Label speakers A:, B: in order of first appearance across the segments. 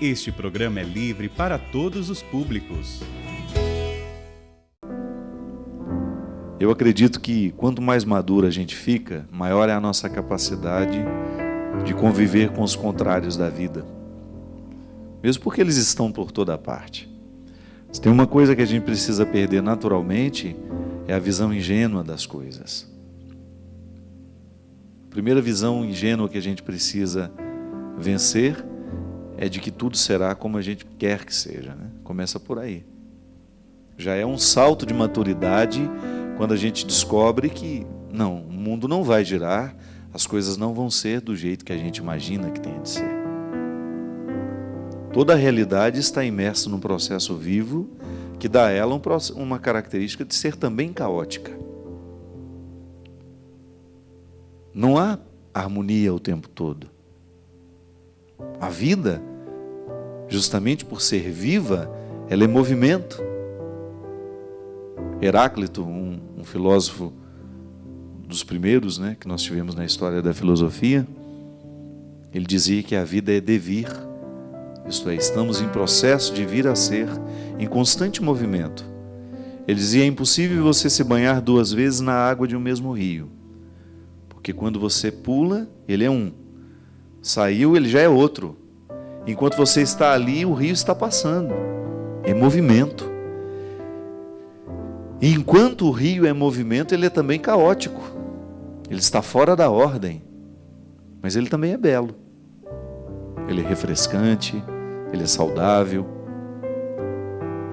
A: Este programa é livre para todos os públicos.
B: Eu acredito que quanto mais maduro a gente fica, maior é a nossa capacidade de conviver com os contrários da vida. Mesmo porque eles estão por toda parte. Se tem uma coisa que a gente precisa perder naturalmente, é a visão ingênua das coisas. A primeira visão ingênua que a gente precisa vencer é de que tudo será como a gente quer que seja, né? Começa por aí. Já é um salto de maturidade quando a gente descobre que não, o mundo não vai girar, as coisas não vão ser do jeito que a gente imagina que tem de ser. Toda a realidade está imersa num processo vivo que dá a ela uma característica de ser também caótica. Não há harmonia o tempo todo. A vida, justamente por ser viva, ela é movimento. Heráclito, um filósofo dos primeiros, né, que nós tivemos na história da filosofia, ele dizia que a vida é devir, isto é, estamos em processo de vir a ser, em constante movimento. Ele dizia, é impossível você se banhar 2 vezes na água de um mesmo rio, porque quando você pula, ele é um, saiu, ele já é outro. Enquanto você está ali, o rio está passando, é movimento. E enquanto o rio é movimento, ele é também caótico. Ele está fora da ordem, mas ele também é belo. Ele é refrescante, ele é saudável.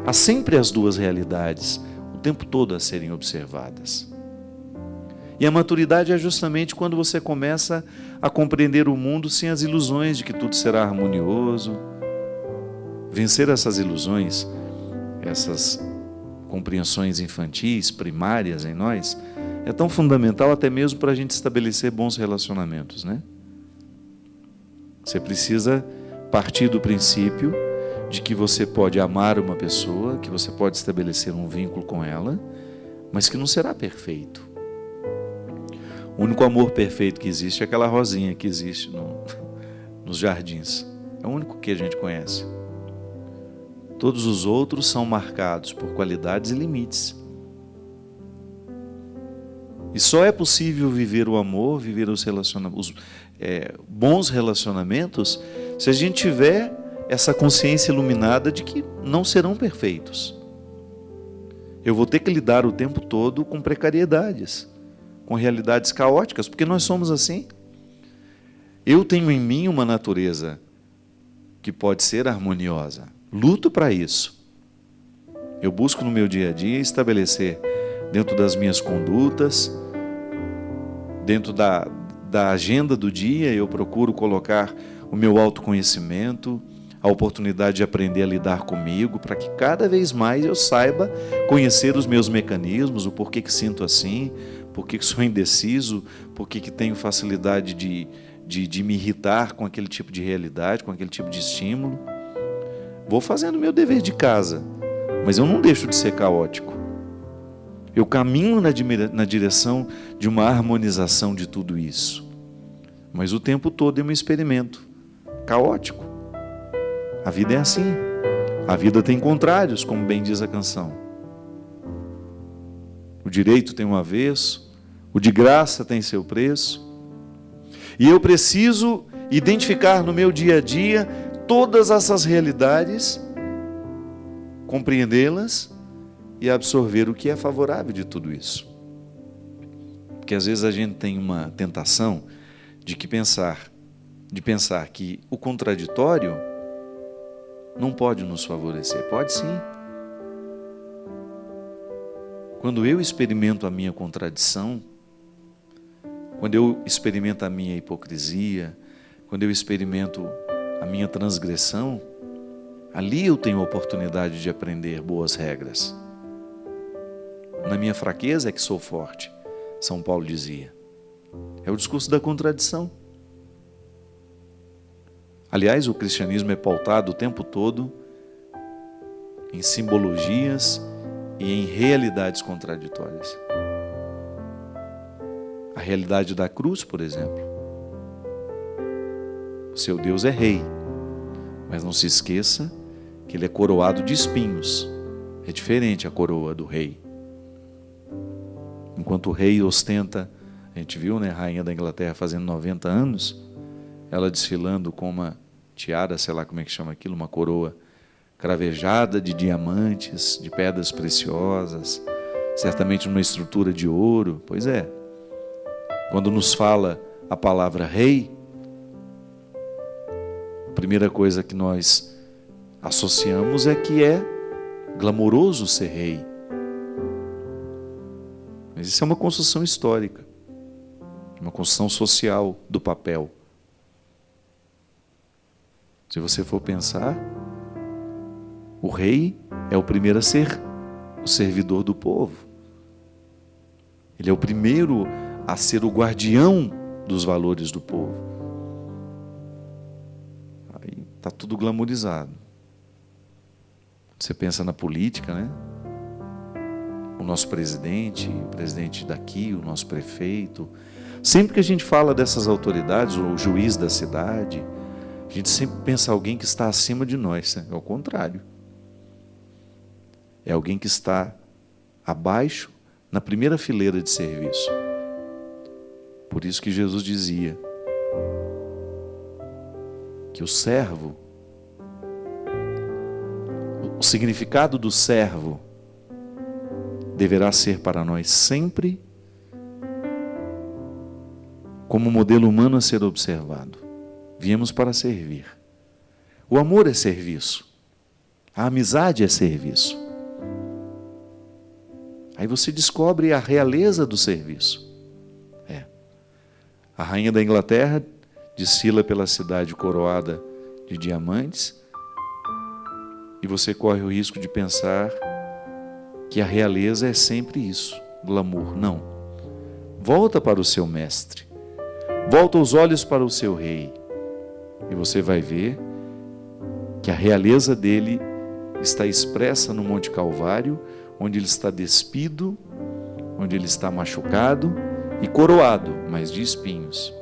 B: Há sempre as duas realidades, o tempo todo a serem observadas. E a maturidade é justamente quando você começa a compreender o mundo sem as ilusões de que tudo será harmonioso. Vencer essas ilusões, essas compreensões infantis, primárias em nós, é tão fundamental até mesmo para a gente estabelecer bons relacionamentos, né? Você precisa partir do princípio de que você pode amar uma pessoa, que você pode estabelecer um vínculo com ela, mas que não será perfeito. O único amor perfeito que existe é aquela rosinha que existe nos jardins. É o único que a gente conhece. Todos os outros são marcados por qualidades e limites. E só é possível viver o amor, viver os bons relacionamentos, se a gente tiver essa consciência iluminada de que não serão perfeitos. Eu vou ter que lidar o tempo todo com precariedades, com realidades caóticas, porque nós somos assim. Eu tenho em mim uma natureza que pode ser harmoniosa. Luto para isso. Eu busco no meu dia a dia estabelecer dentro das minhas condutas, dentro da agenda do dia, eu procuro colocar o meu autoconhecimento, a oportunidade de aprender a lidar comigo, para que cada vez mais eu saiba conhecer os meus mecanismos, o porquê que sinto assim, porquê que sou indeciso, porquê que tenho facilidade de me irritar com aquele tipo de realidade, com aquele tipo de estímulo. Vou fazendo o meu dever de casa, mas eu não deixo de ser caótico. Eu caminho na direção de uma harmonização de tudo isso. Mas o tempo todo é um experimento caótico. A vida é assim. A vida tem contrários, como bem diz a canção. O direito tem um avesso, o de graça tem seu preço. E eu preciso identificar no meu dia a dia todas essas realidades, compreendê-las e absorver o que é favorável de tudo isso. Porque às vezes a gente tem uma tentação de pensar que o contraditório não pode nos favorecer. Pode sim. Quando eu experimento a minha contradição, quando eu experimento a minha hipocrisia, quando eu experimento a minha transgressão, ali eu tenho a oportunidade de aprender boas regras. Na minha fraqueza é que sou forte, São Paulo dizia. É o discurso da contradição. Aliás, o cristianismo é pautado o tempo todo em simbologias e em realidades contraditórias. A realidade da cruz, por exemplo. O seu Deus é rei, Mas não se esqueça que ele é coroado de espinhos. É diferente a coroa do rei. Enquanto o rei ostenta, a gente viu, né, a rainha da Inglaterra fazendo 90 anos, ela desfilando com uma tiara, sei lá como é que chama aquilo, uma coroa cravejada de diamantes, de pedras preciosas, certamente numa estrutura de ouro. Pois é, quando nos fala a palavra rei, a primeira coisa que nós associamos é que é glamouroso ser rei. Mas isso é uma construção histórica, uma construção social do papel. Se você for pensar, o rei é o primeiro a ser o servidor do povo. Ele é o primeiro a ser o guardião dos valores do povo. Aí está tudo glamourizado. Você pensa na política, né? O nosso presidente, o presidente daqui, o nosso prefeito. Sempre que a gente fala dessas autoridades, o juiz da cidade, a gente sempre pensa em alguém que está acima de nós, né? É o contrário. É alguém que está abaixo, na primeira fileira de serviço. Por isso que Jesus dizia que o servo, o significado do servo deverá ser para nós sempre como modelo humano a ser observado. Viemos para servir. O amor é serviço. A amizade é serviço. Aí você descobre a realeza do serviço. A rainha da Inglaterra desfila pela cidade coroada de diamantes e você corre o risco de pensar que a realeza é sempre isso, glamour. Não. Volta para o seu mestre. Volta os olhos para o seu rei. E você vai ver que a realeza dele está expressa no Monte Calvário, onde ele está despido, onde ele está machucado e coroado, mas de espinhos.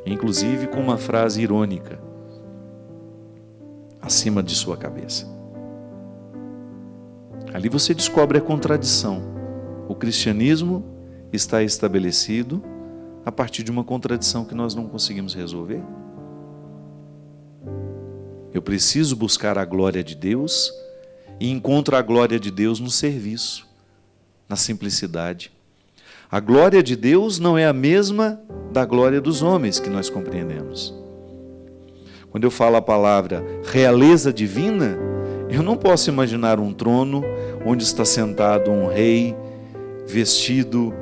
B: Inclusive com uma frase irônica acima de sua cabeça. Ali você descobre a contradição. O cristianismo está estabelecido a partir de uma contradição que nós não conseguimos resolver. Eu preciso buscar a glória de Deus e encontro a glória de Deus no serviço, na simplicidade. A glória de Deus não é a mesma da glória dos homens que nós compreendemos. Quando eu falo a palavra realeza divina, eu não posso imaginar um trono onde está sentado um rei vestido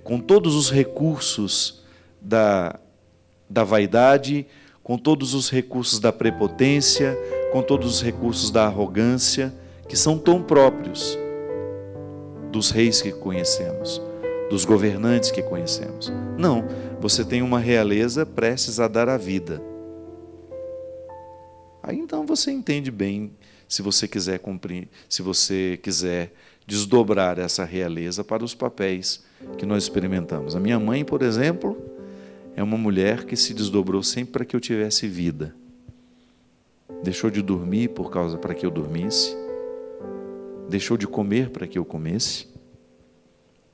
B: com todos os recursos da vaidade, com todos os recursos da prepotência, com todos os recursos da arrogância, que são tão próprios dos reis que conhecemos, dos governantes que conhecemos. Não, você tem uma realeza prestes a dar a vida. Aí então você entende bem, se você quiser cumprir, se você quiser desdobrar essa realeza para os papéis que nós experimentamos. A minha mãe, por exemplo, é uma mulher que se desdobrou sempre para que eu tivesse vida. Deixou de dormir para que eu dormisse. Deixou de comer para que eu comesse.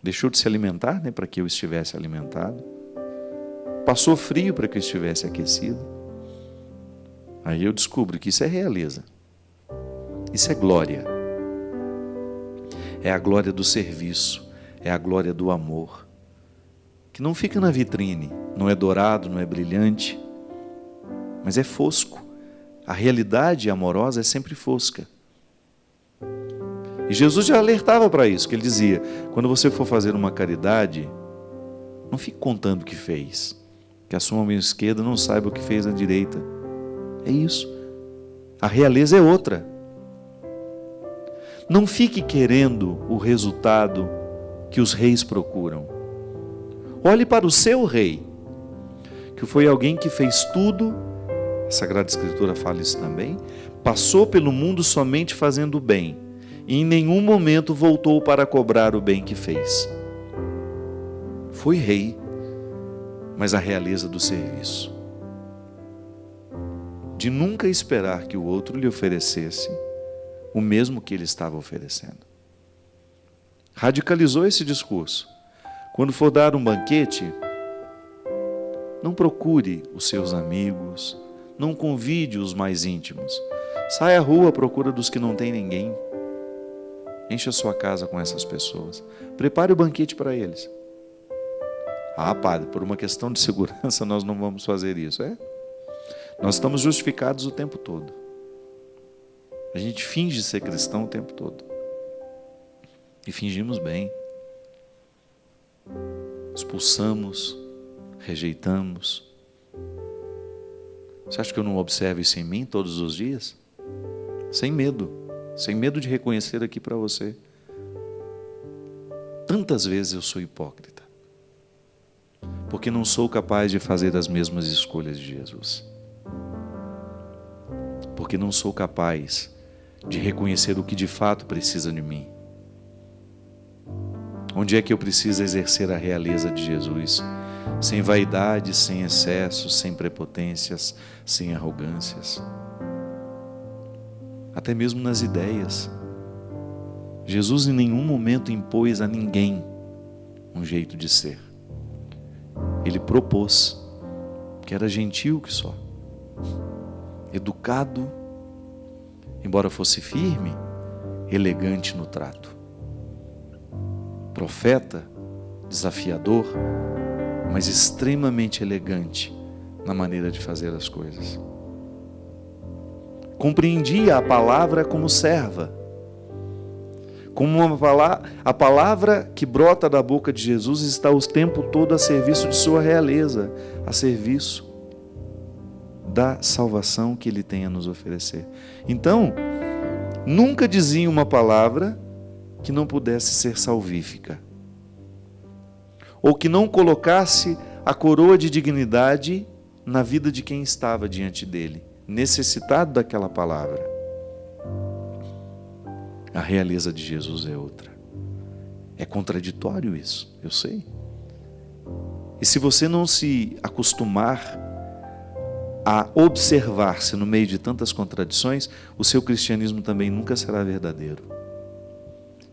B: Deixou de se alimentar, né, para que eu estivesse alimentado. Passou frio para que eu estivesse aquecido. Aí eu descubro que isso é realeza. Isso é glória. É a glória do serviço. É a glória do amor. Que não fica na vitrine. Não é dourado, não é brilhante. Mas é fosco. A realidade amorosa é sempre fosca. E Jesus já alertava para isso, que ele dizia, quando você for fazer uma caridade, não fique contando o que fez, que a sua mão esquerda não saiba o que fez a direita. É isso. A realeza é outra. Não fique querendo o resultado que os reis procuram. Olhe para o seu rei, que foi alguém que fez tudo, a Sagrada Escritura fala isso também, passou pelo mundo somente fazendo o bem, e em nenhum momento voltou para cobrar o bem que fez. Foi rei, mas a realeza do serviço. de nunca esperar que o outro lhe oferecesse o mesmo que ele estava oferecendo. Radicalizou esse discurso. Quando for dar um banquete, não procure os seus amigos, não convide os mais íntimos. Saia à rua à procura dos que não têm ninguém. Encha a sua casa com essas pessoas. Prepare o banquete para eles. Ah, padre, por uma questão de segurança nós não vamos fazer isso. Nós estamos justificados o tempo todo. A gente finge ser cristão o tempo todo. E fingimos bem. Expulsamos, rejeitamos. Você acha que eu não observo isso em mim todos os dias? Sem medo de reconhecer aqui para você. Tantas vezes eu sou hipócrita, porque não sou capaz de fazer as mesmas escolhas de Jesus, porque não sou capaz de reconhecer o que de fato precisa de mim. Onde é que eu preciso exercer a realeza de Jesus? Sem vaidade, sem excessos, sem prepotências, sem arrogâncias. Até mesmo nas ideias. Jesus em nenhum momento impôs a ninguém um jeito de ser. Ele propôs, que era gentil que só. Educado, embora fosse firme, elegante no trato. Profeta, desafiador, mas extremamente elegante na maneira de fazer as coisas. Compreendia a palavra como serva, como a palavra que brota da boca de Jesus está o tempo todo a serviço de sua realeza, a serviço da salvação que Ele tem a nos oferecer. Então, nunca dizia uma palavra que não pudesse ser salvífica, ou que não colocasse a coroa de dignidade na vida de quem estava diante dele, necessitado daquela palavra. A realeza de Jesus é outra. É contraditório isso, eu sei. E se você não se acostumar a observar-se no meio de tantas contradições, o seu cristianismo também nunca será verdadeiro.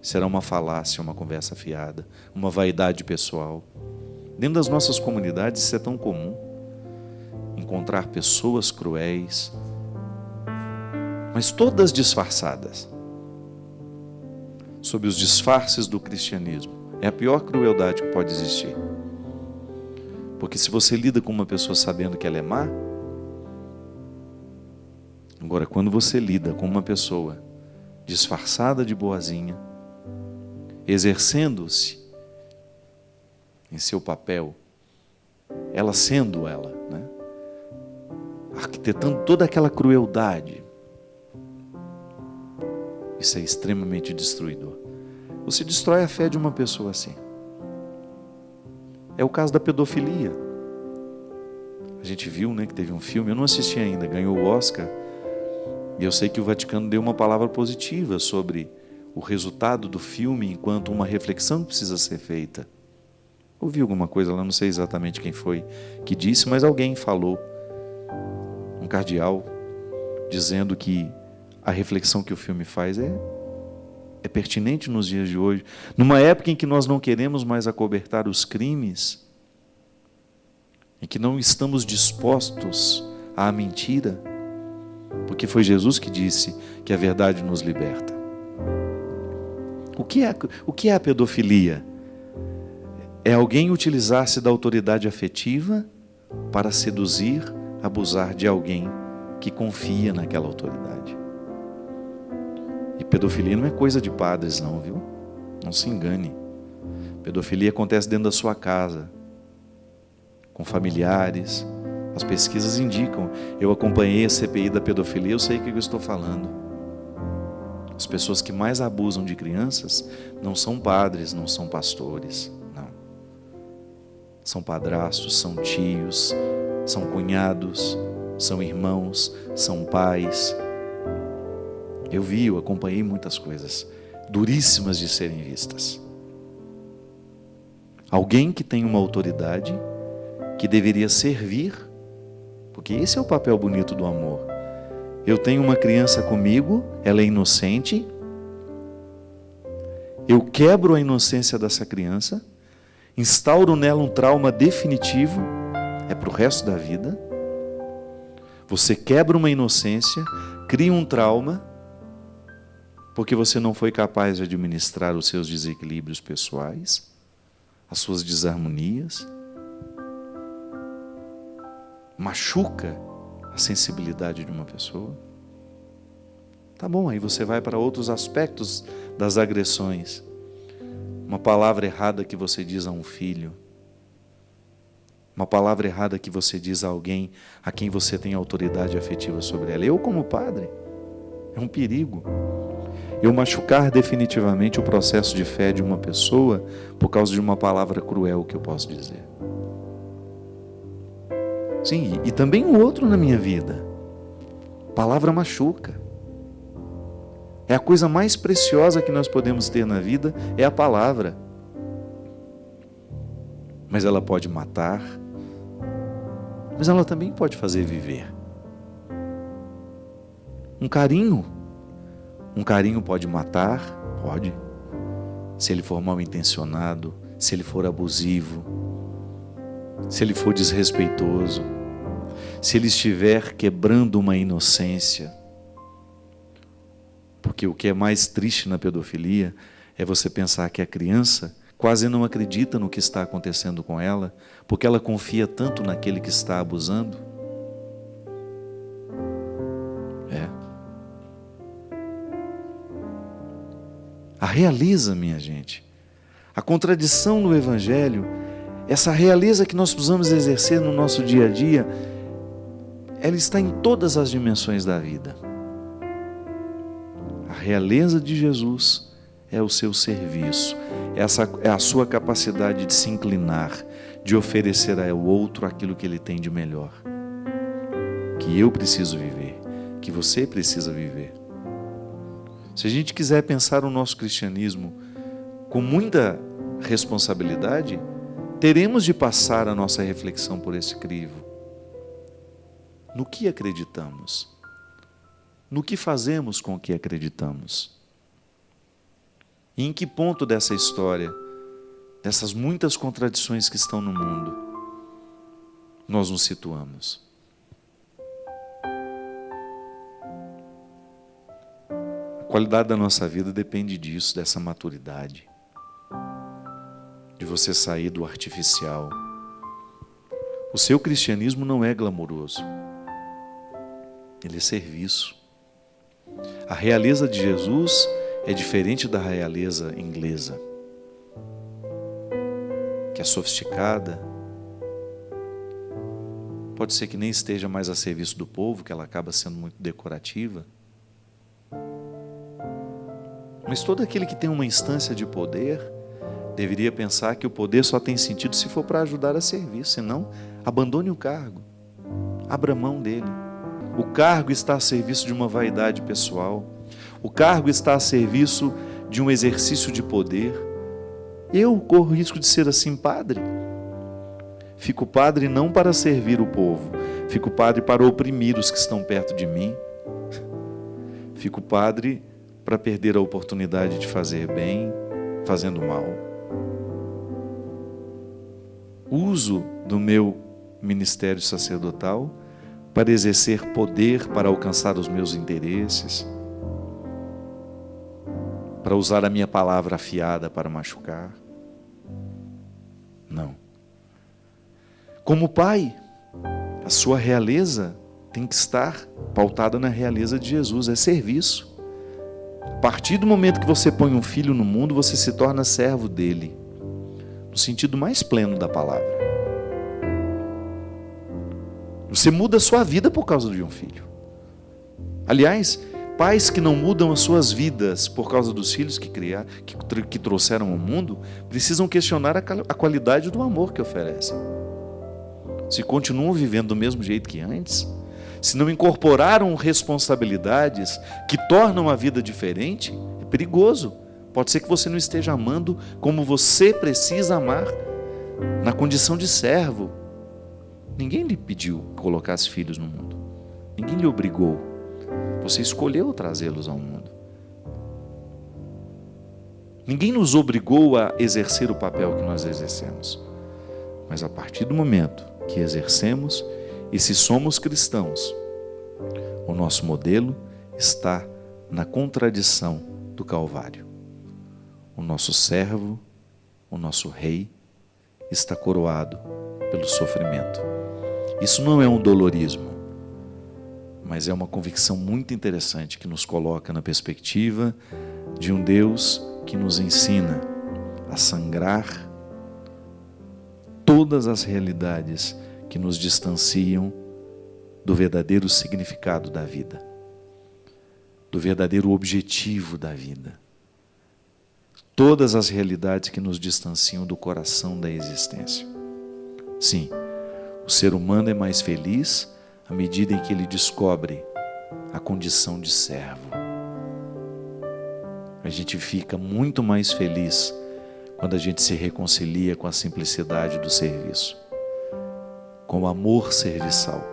B: Será uma falácia, uma conversa fiada, uma vaidade pessoal. Dentro das nossas comunidades isso é tão comum. Encontrar pessoas cruéis, mas todas disfarçadas, sob os disfarces do cristianismo. É a pior crueldade que pode existir. Porque se você lida com uma pessoa sabendo que ela é má, agora quando você lida com uma pessoa disfarçada de boazinha, exercendo-se em seu papel, ela sendo ela, né? Arquitetando toda aquela crueldade, isso é extremamente destruidor. Você destrói a fé de uma pessoa assim. É o caso da pedofilia. A gente viu, né, que teve um filme, eu não assisti ainda, ganhou o Oscar, e eu sei que o Vaticano deu uma palavra positiva sobre o resultado do filme enquanto uma reflexão que precisa ser feita. Ouvi alguma coisa lá, não sei exatamente quem foi que disse, mas alguém falou, um cardeal, dizendo que a reflexão que o filme faz é pertinente nos dias de hoje. Numa época em que nós não queremos mais acobertar os crimes, em que não estamos dispostos à mentira, porque foi Jesus que disse que a verdade nos liberta. O que é a pedofilia? É alguém utilizar-se da autoridade afetiva para seduzir, abusar de alguém que confia naquela autoridade. E pedofilia não é coisa de padres não, viu? Não se engane. Pedofilia acontece dentro da sua casa, com familiares. As pesquisas indicam. Eu acompanhei a CPI da pedofilia, eu sei o que eu estou falando. As pessoas que mais abusam de crianças não são padres, não são pastores, não. São padrastos, são tios, são cunhados, são irmãos, são pais. Eu acompanhei muitas coisas duríssimas de serem vistas. Alguém que tem uma autoridade, que deveria servir, porque esse é o papel bonito do amor. Eu tenho uma criança comigo, ela é inocente, eu quebro a inocência dessa criança, instauro nela um trauma definitivo, é para o resto da vida. Você quebra uma inocência, cria um trauma, porque você não foi capaz de administrar os seus desequilíbrios pessoais, as suas desarmonias. Machuca a sensibilidade de uma pessoa. Tá bom, aí você vai para outros aspectos das agressões. Uma palavra errada que você diz a um filho. Uma palavra errada que você diz a alguém a quem você tem autoridade afetiva sobre ela. Eu, como padre, é um perigo. Eu machucar definitivamente o processo de fé de uma pessoa por causa de uma palavra cruel que eu posso dizer. Sim, e também o outro na minha vida. Palavra machuca. É a coisa mais preciosa que nós podemos ter na vida, é a palavra. Mas ela pode matar, mas ela também pode fazer viver. Um carinho pode matar, pode. Se ele for mal intencionado, se ele for abusivo, se ele for desrespeitoso, se ele estiver quebrando uma inocência. Porque o que é mais triste na pedofilia é você pensar que a criança quase não acredita no que está acontecendo com ela, porque ela confia tanto naquele que está abusando. A realeza, minha gente, a contradição no Evangelho, essa realeza que nós precisamos exercer no nosso dia a dia, ela está em todas as dimensões da vida. A realeza de Jesus é o seu serviço, é a sua capacidade de se inclinar, de oferecer ao outro aquilo que ele tem de melhor, que eu preciso viver, que você precisa viver. Se a gente quiser pensar o nosso cristianismo com muita responsabilidade, teremos de passar a nossa reflexão por esse crivo. No que acreditamos? No que fazemos com o que acreditamos? E em que ponto dessa história, dessas muitas contradições que estão no mundo, nós nos situamos? A qualidade da nossa vida depende disso, dessa maturidade, de você sair do artificial. O seu cristianismo não é glamouroso, ele é serviço. A realeza de Jesus é diferente da realeza inglesa, que é sofisticada. Pode ser que nem esteja mais a serviço do povo, que ela acaba sendo muito decorativa. Mas todo aquele que tem uma instância de poder deveria pensar que o poder só tem sentido se for para ajudar a servir, senão abandone o cargo, abra mão dele. O cargo está a serviço de uma vaidade pessoal, o cargo está a serviço de um exercício de poder. Eu corro o risco de ser assim, padre. Fico padre não para servir o povo, fico padre para oprimir os que estão perto de mim. Fico padre para perder a oportunidade de fazer bem, fazendo mal. Uso do meu ministério sacerdotal para exercer poder, para alcançar os meus interesses, para usar a minha palavra afiada para machucar. Não. Como pai, a sua realeza tem que estar pautada na realeza de Jesus, é serviço. A partir do momento que você põe um filho no mundo, você se torna servo dele, no sentido mais pleno da palavra. Você muda a sua vida por causa de um filho. Aliás, pais que não mudam as suas vidas por causa dos filhos que trouxeram ao mundo, precisam questionar a qualidade do amor que oferecem. Se continuam vivendo do mesmo jeito que antes, se não incorporaram responsabilidades que tornam a vida diferente, é perigoso. Pode ser que você não esteja amando como você precisa amar, na condição de servo. Ninguém lhe pediu que colocasse filhos no mundo. Ninguém lhe obrigou. Você escolheu trazê-los ao mundo. Ninguém nos obrigou a exercer o papel que nós exercemos. Mas a partir do momento que exercemos, e se somos cristãos, o nosso modelo está na contradição do Calvário. O nosso servo, o nosso rei, está coroado pelo sofrimento. Isso não é um dolorismo, mas é uma convicção muito interessante que nos coloca na perspectiva de um Deus que nos ensina a sangrar todas as realidades que nos distanciam do verdadeiro significado da vida, do verdadeiro objetivo da vida. Todas as realidades que nos distanciam do coração da existência. Sim, o ser humano é mais feliz à medida em que ele descobre a condição de servo. A gente fica muito mais feliz quando a gente se reconcilia com a simplicidade do serviço, com o amor serviçal.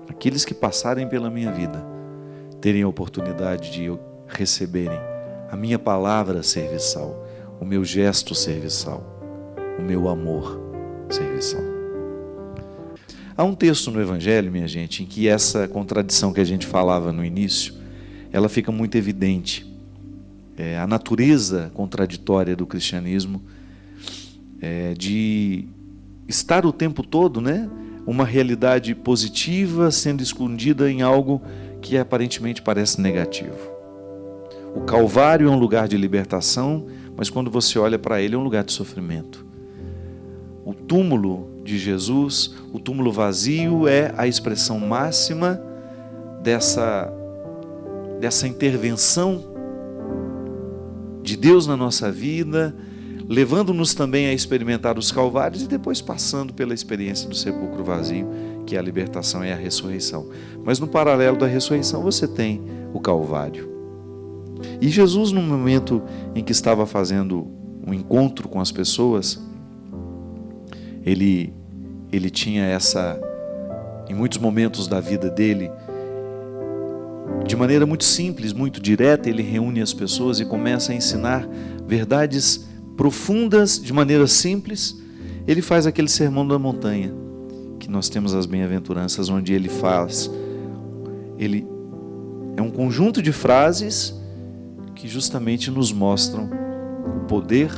B: Aqueles que passarem pela minha vida terem a oportunidade de receberem a minha palavra serviçal, o meu gesto serviçal, o meu amor serviçal. Há um texto no Evangelho, minha gente, em que essa contradição que a gente falava no início, ela fica muito evidente. A natureza contraditória do cristianismo, de estar o tempo todo, uma realidade positiva sendo escondida em algo que aparentemente parece negativo. O Calvário é um lugar de libertação, mas quando você olha para ele é um lugar de sofrimento. O túmulo de Jesus, o túmulo vazio, é a expressão máxima dessa intervenção de Deus na nossa vida, levando-nos também a experimentar os calvários e depois passando pela experiência do sepulcro vazio, que é a libertação e a ressurreição. Mas no paralelo da ressurreição você tem o Calvário. E Jesus, no momento em que estava fazendo um encontro com as pessoas, ele tinha em muitos momentos da vida dele, de maneira muito simples, muito direta, ele reúne as pessoas e começa a ensinar verdades profundas de maneira simples. Ele faz aquele sermão da montanha, que nós temos as bem-aventuranças, onde ele é um conjunto de frases que justamente nos mostram o poder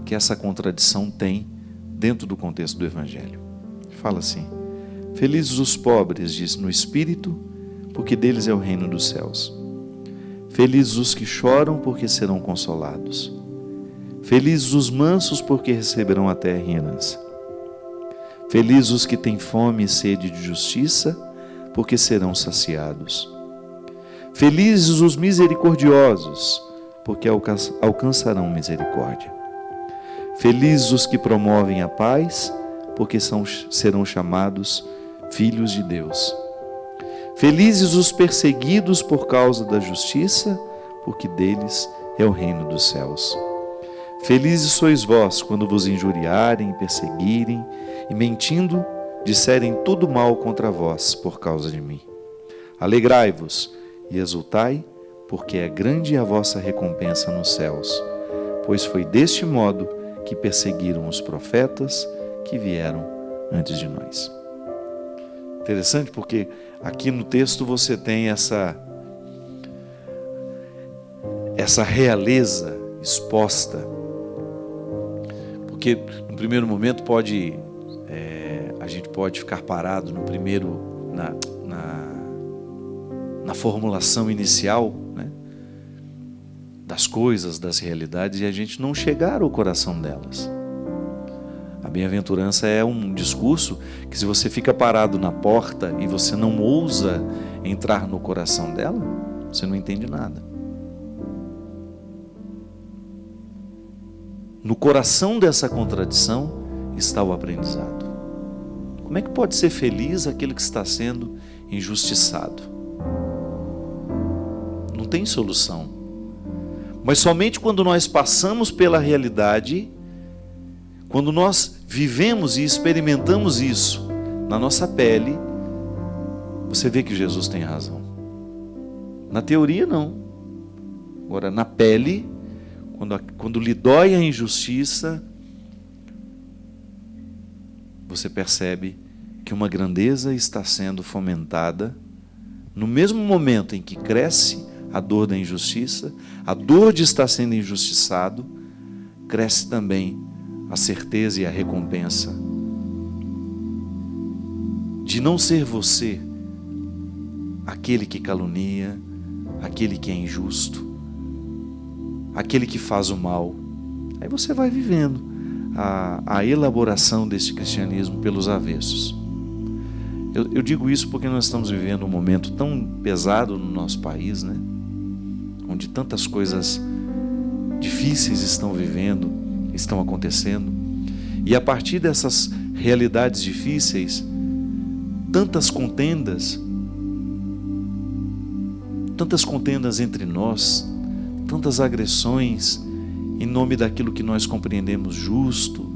B: que essa contradição tem dentro do contexto do Evangelho. Fala assim: felizes os pobres, diz, no espírito, porque deles é o reino dos céus. Felizes os que choram, porque serão consolados. Felizes os mansos, porque receberão a terra em herança. Felizes os que têm fome e sede de justiça, porque serão saciados. Felizes os misericordiosos, porque alcançarão misericórdia. Felizes os que promovem a paz, porque serão chamados filhos de Deus. Felizes os perseguidos por causa da justiça, porque deles é o reino dos céus. Felizes sois vós quando vos injuriarem, perseguirem e, mentindo, disserem tudo mal contra vós por causa de mim. Alegrai-vos e exultai, porque é grande a vossa recompensa nos céus, pois foi deste modo que perseguiram os profetas que vieram antes de nós. Interessante, porque aqui no texto você tem essa realeza exposta, porque no primeiro momento a gente pode ficar parado na formulação inicial, das coisas, das realidades, e a gente não chegar ao coração delas. A bem-aventurança é um discurso que, se você fica parado na porta e você não ousa entrar no coração dela, você não entende nada. No coração dessa contradição está o aprendizado. Como é que pode ser feliz aquele que está sendo injustiçado? Não tem solução. Mas somente quando nós passamos pela realidade, quando nós vivemos e experimentamos isso na nossa pele, você vê que Jesus tem razão. Na teoria, não. Agora, na pele, quando lhe dói a injustiça, você percebe que uma grandeza está sendo fomentada no mesmo momento em que cresce a dor da injustiça, a dor de estar sendo injustiçado, cresce também a certeza e a recompensa de não ser você aquele que calunia, aquele que é injusto, aquele que faz o mal. Aí você vai vivendo a elaboração desse cristianismo pelos avessos. Eu digo isso porque nós estamos vivendo um momento tão pesado no nosso país, né? Onde tantas coisas difíceis estão acontecendo. E a partir dessas realidades difíceis, tantas contendas entre nós, tantas agressões em nome daquilo que nós compreendemos justo,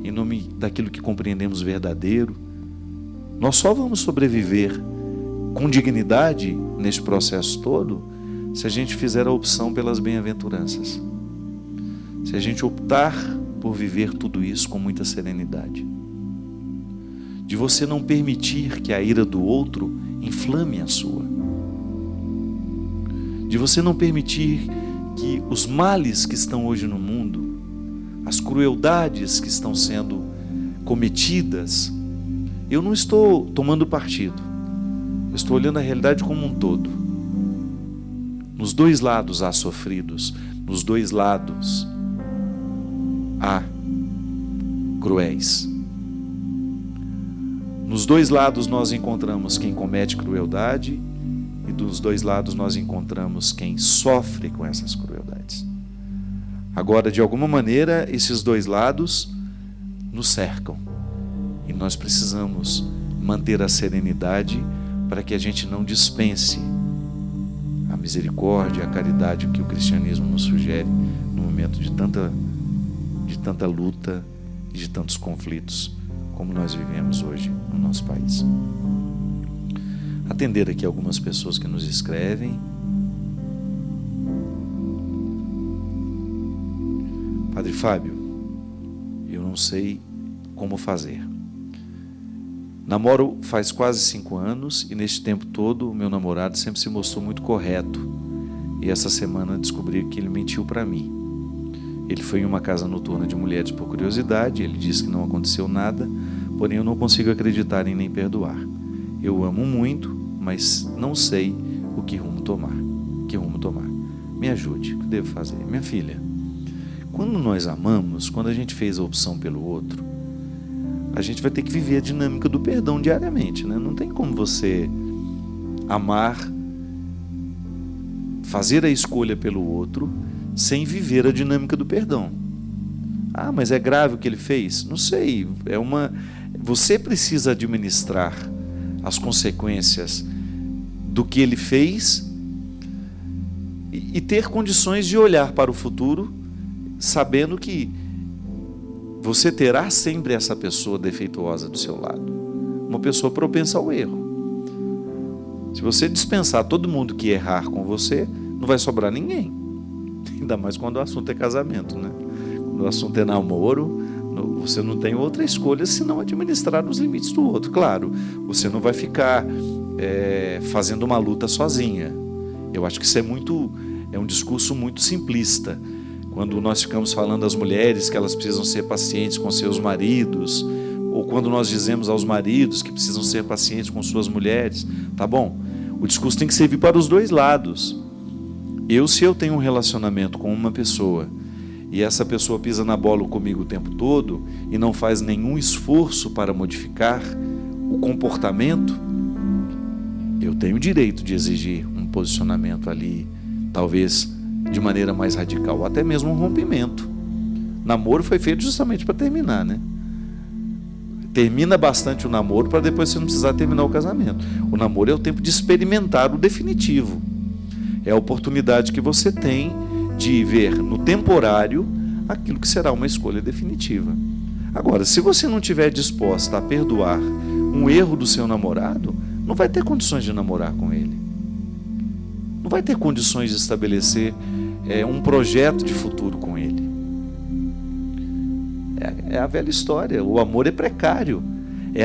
B: em nome daquilo que compreendemos verdadeiro. Nós só vamos sobreviver com dignidade neste processo todo se a gente fizer a opção pelas bem-aventuranças, se a gente optar por viver tudo isso com muita serenidade, de você não permitir que a ira do outro inflame a sua, de você não permitir que os males que estão hoje no mundo, as crueldades que estão sendo cometidas, eu não estou tomando partido, eu estou olhando a realidade como um todo. Nos dois lados há sofridos, nos dois lados há cruéis. Nos dois lados nós encontramos quem comete crueldade e dos dois lados nós encontramos quem sofre com essas crueldades. Agora, de alguma maneira, esses dois lados nos cercam e nós precisamos manter a serenidade para que a gente não dispense a misericórdia, a caridade que o cristianismo nos sugere no momento de tanta luta e de tantos conflitos como nós vivemos hoje no nosso país. Atender aqui algumas pessoas que nos escrevem. Padre Fábio, eu não sei como fazer. Namoro faz quase 5 anos e neste tempo todo o meu namorado sempre se mostrou muito correto. E essa semana descobri que ele mentiu para mim. Ele foi em uma casa noturna de mulheres por curiosidade, ele disse que não aconteceu nada, porém eu não consigo acreditar em nem perdoar. Eu amo muito, mas não sei que rumo tomar. Me ajude, o que devo fazer? Minha filha, quando nós amamos, quando a gente fez a opção pelo outro, a gente vai ter que viver a dinâmica do perdão diariamente, né? Não tem como você amar, fazer a escolha pelo outro, sem viver a dinâmica do perdão. Ah, mas é grave o que ele fez? Não sei, você precisa administrar as consequências do que ele fez e ter condições de olhar para o futuro, sabendo que você terá sempre essa pessoa defeituosa do seu lado, uma pessoa propensa ao erro. Se você dispensar todo mundo que errar com você, não vai sobrar ninguém. Ainda mais quando o assunto é casamento, né? Quando o assunto é namoro, você não tem outra escolha senão administrar os limites do outro. Claro, você não vai ficar fazendo uma luta sozinha. Eu acho que isso é um discurso muito simplista. Quando nós ficamos falando às mulheres que elas precisam ser pacientes com seus maridos, ou quando nós dizemos aos maridos que precisam ser pacientes com suas mulheres, tá bom? O discurso tem que servir para os dois lados. Se eu tenho um relacionamento com uma pessoa e essa pessoa pisa na bola comigo o tempo todo e não faz nenhum esforço para modificar o comportamento, eu tenho o direito de exigir um posicionamento ali, talvez de maneira mais radical, ou até mesmo um rompimento. Namoro foi feito justamente para terminar, né? Termina bastante o namoro para depois você não precisar terminar o casamento. O namoro é o tempo de experimentar o definitivo. É a oportunidade que você tem de ver no temporário aquilo que será uma escolha definitiva. Agora, se você não estiver disposta a perdoar um erro do seu namorado, não vai ter condições de namorar com ele. não vai ter condições de estabelecer um projeto de futuro com ele. É a velha história, o amor é precário. É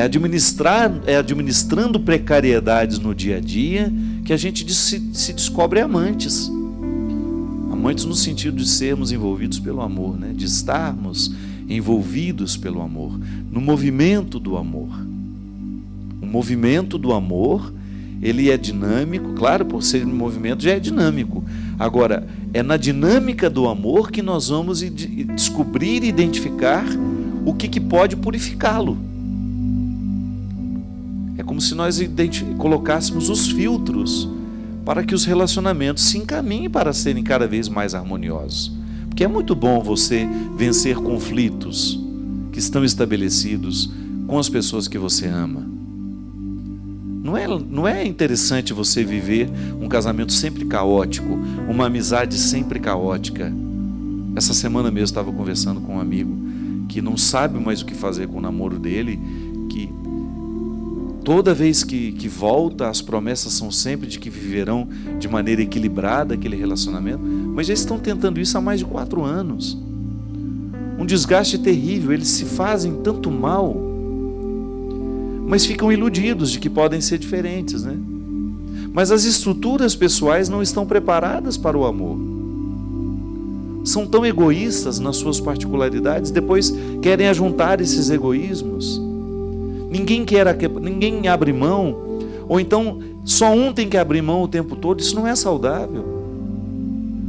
B: administrando precariedades no dia a dia que a gente se descobre amantes. Amantes no sentido de sermos envolvidos pelo amor, né? De estarmos envolvidos pelo amor, no movimento do amor. O movimento do amor, ele é dinâmico, claro, por ser um movimento já é dinâmico. Agora, é na dinâmica do amor que nós vamos descobrir e identificar o que pode purificá-lo. É como se nós colocássemos os filtros para que os relacionamentos se encaminhem para serem cada vez mais harmoniosos. Porque é muito bom você vencer conflitos que estão estabelecidos com as pessoas que você ama. Não é interessante você viver um casamento sempre caótico, uma amizade sempre caótica. Essa semana mesmo estava conversando com um amigo que não sabe mais o que fazer com o namoro dele, que toda vez que volta, as promessas são sempre de que viverão de maneira equilibrada aquele relacionamento, mas já estão tentando isso há mais de 4 anos. Um desgaste terrível, eles se fazem tanto mal, mas ficam iludidos de que podem ser diferentes, né? Mas as estruturas pessoais não estão preparadas para o amor. São tão egoístas nas suas particularidades, depois querem ajuntar esses egoísmos. Ninguém abre mão, ou então só um tem que abrir mão o tempo todo. Isso não é saudável.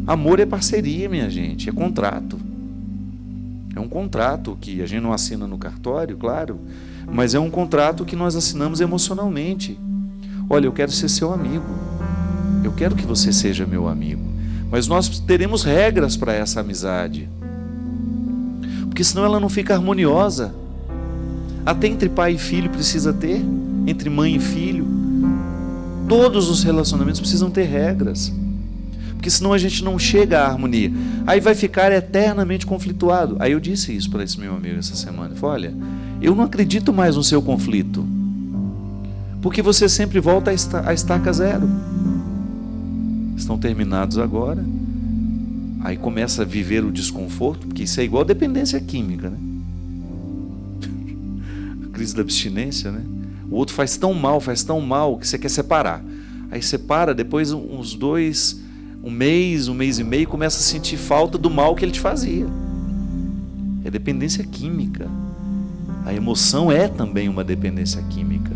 B: Amor é parceria, minha gente, é contrato. É um contrato que a gente não assina no cartório, claro, mas é um contrato que nós assinamos emocionalmente. Olha, eu quero ser seu amigo, eu quero que você seja meu amigo, mas nós teremos regras para essa amizade, porque senão ela não fica harmoniosa. Até entre pai e filho precisa ter, entre mãe e filho. Todos os relacionamentos precisam ter regras, porque senão a gente não chega à harmonia. Aí vai ficar eternamente conflituado. Aí eu disse isso para esse meu amigo essa semana. Eu falei, olha, eu não acredito mais no seu conflito, porque você sempre volta a estaca zero. Estão terminados agora. Aí começa a viver o desconforto, porque isso é igual dependência química, né? Crise da abstinência, né? O outro faz tão mal que você quer separar. Aí separa, depois um mês e meio, começa a sentir falta do mal que ele te fazia. É dependência química. A emoção é também uma dependência química.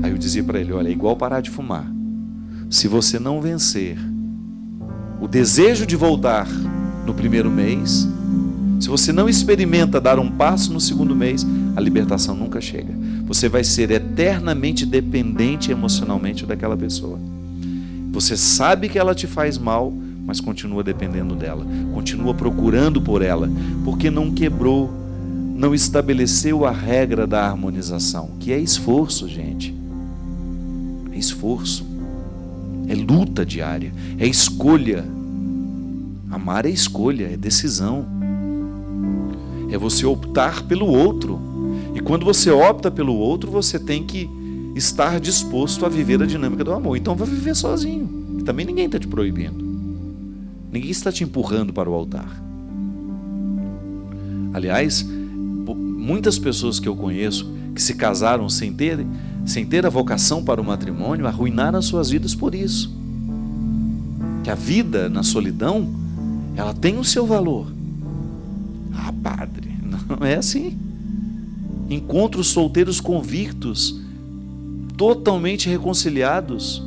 B: Aí eu dizia para ele, olha, é igual parar de fumar. Se você não vencer o desejo de voltar no primeiro mês, se você não experimenta dar um passo no segundo mês, a libertação nunca chega. Você vai ser eternamente dependente emocionalmente daquela pessoa. Você sabe que ela te faz mal, mas continua dependendo dela, continua procurando por ela, porque não quebrou, não estabeleceu a regra da harmonização, que é esforço, gente. É esforço, é luta diária, é escolha. Amar é escolha, é decisão. É você optar pelo outro. E quando você opta pelo outro, você tem que estar disposto a viver a dinâmica do amor. Então vai viver sozinho. Também ninguém está te proibindo. Ninguém está te empurrando para o altar. Aliás, muitas pessoas que eu conheço que se casaram sem ter a vocação para o matrimônio, arruinaram as suas vidas por isso. Que a vida na solidão, ela tem o seu valor. Ah, padre, não é assim. Encontros solteiros convictos, totalmente reconciliados,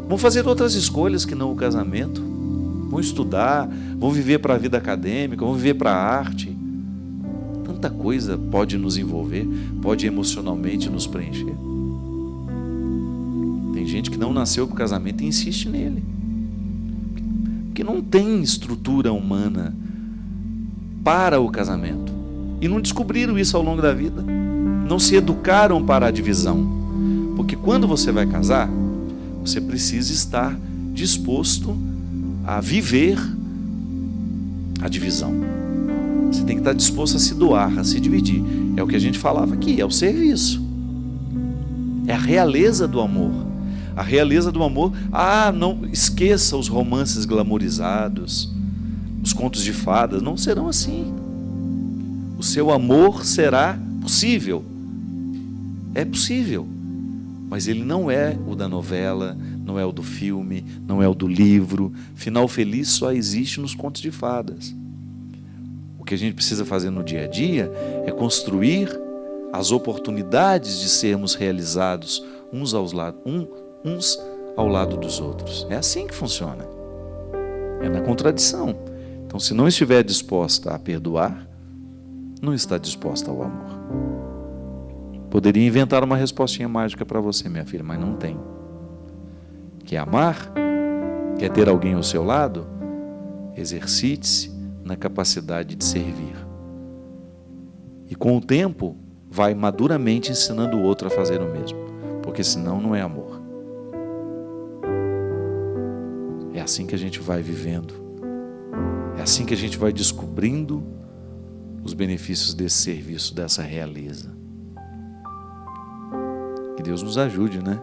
B: vão fazer outras escolhas que não o casamento. Vão estudar, vão viver para a vida acadêmica, vão viver para a arte. Tanta coisa pode nos envolver, pode emocionalmente nos preencher. Tem gente que não nasceu para o casamento e insiste nele, porque não tem estrutura humana para o casamento. E não descobriram isso ao longo da vida. Não se educaram para a divisão. Porque quando você vai casar, você precisa estar disposto a viver a divisão. Você tem que estar disposto a se doar, a se dividir. É o que a gente falava aqui, é o serviço. É a realeza do amor. A realeza do amor, não esqueça os romances glamorizados, os contos de fadas, não serão assim. O seu amor será possível. É possível. Mas ele não é o da novela, não é o do filme, não é o do livro. Final feliz só existe nos contos de fadas. O que a gente precisa fazer no dia a dia é construir as oportunidades de sermos realizados uns ao lado dos outros. É assim que funciona. É na contradição. Então, se não estiver disposta a perdoar, não está disposta ao amor. Poderia inventar uma respostinha mágica para você, minha filha, mas não tem. Quer amar? Quer ter alguém ao seu lado? Exercite-se na capacidade de servir. E com o tempo, vai maduramente ensinando o outro a fazer o mesmo. Porque senão não é amor. É assim que a gente vai vivendo. É assim que a gente vai descobrindo os benefícios desse serviço, dessa realeza. Que Deus nos ajude, né?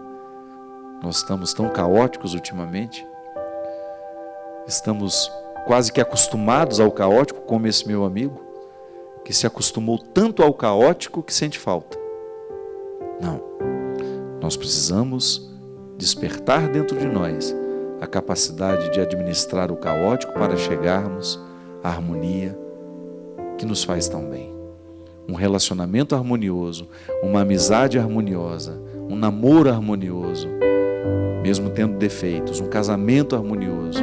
B: Nós estamos tão caóticos ultimamente. Estamos quase que acostumados ao caótico, como esse meu amigo, que se acostumou tanto ao caótico que sente falta. Não. Nós precisamos despertar dentro de nós a capacidade de administrar o caótico para chegarmos à harmonia que nos faz tão bem. Um relacionamento harmonioso, uma amizade harmoniosa, um namoro harmonioso, mesmo tendo defeitos, um casamento harmonioso,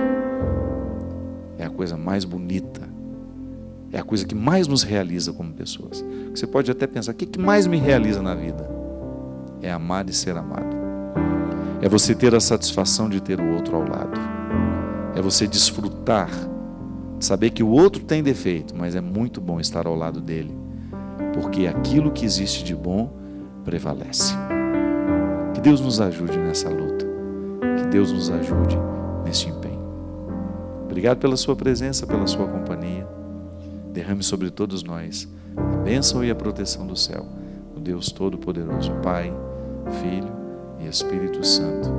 B: é a coisa mais bonita, é a coisa que mais nos realiza como pessoas. Você pode até pensar, o que mais me realiza na vida? É amar e ser amado. É você ter a satisfação de ter o outro ao lado. É você desfrutar, saber que o outro tem defeito, mas é muito bom estar ao lado dele, porque aquilo que existe de bom prevalece. Que Deus nos ajude nessa luta. Que Deus nos ajude nesse empenho. Obrigado pela sua presença, pela sua companhia. Derrame sobre todos nós a bênção e a proteção do céu, o Deus Todo-Poderoso, Pai, Filho e Espírito Santo.